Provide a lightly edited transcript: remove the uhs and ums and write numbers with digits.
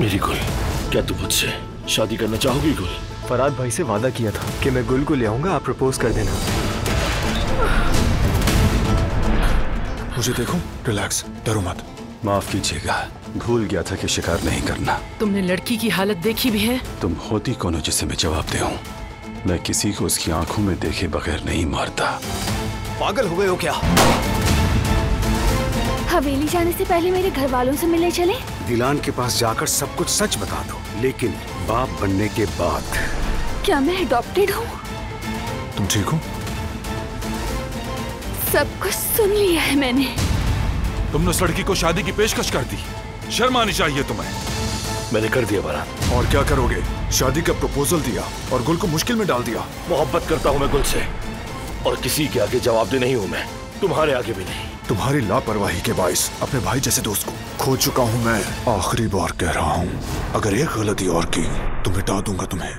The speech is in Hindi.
मेरी गुल, क्या तुम मुझसे शादी करना चाहोगी गुल? फराद भाई से वादा किया था कि मैं गुल को ले आऊंगा, आप प्रपोज कर देना। मुझे देखो, रिलैक्स, डरो मत। माफ कीजिएगा, भूल गया था कि शिकार नहीं करना। तुमने लड़की की हालत देखी भी है? तुम होती कौन हो जिसे मैं जवाब दूं? मैं किसी को उसकी आंखों में देखे बगैर नहीं मारता। पागल हो गए हो क्या? हवेली जाने से पहले मेरे घर वालों से मिलने चले? दिलान के पास जाकर सब कुछ सच बता दो, लेकिन बाप बनने के बाद। क्या मैं अडॉप्टेड हूँ? तुम ठीक हो? सब कुछ सुन लिया है मैंने। तुमने उस लड़की को शादी की पेशकश कर दी, शर्म आनी चाहिए तुम्हें। मैंने कर दिया बारात। और क्या करोगे? शादी का प्रपोजल दिया और गुल को मुश्किल में डाल दिया। मोहब्बत करता हूँ मैं गुल से, और किसी के आगे जवाब दे नहीं हूँ मैं, तुम्हारे आगे भी नहीं। तुम्हारी लापरवाही के बाइस अपने भाई जैसे दोस्त को खो चुका हूँ मैं। आखिरी बार कह रहा हूँ, अगर एक गलती और की तो मिटा दूंगा तुम्हें।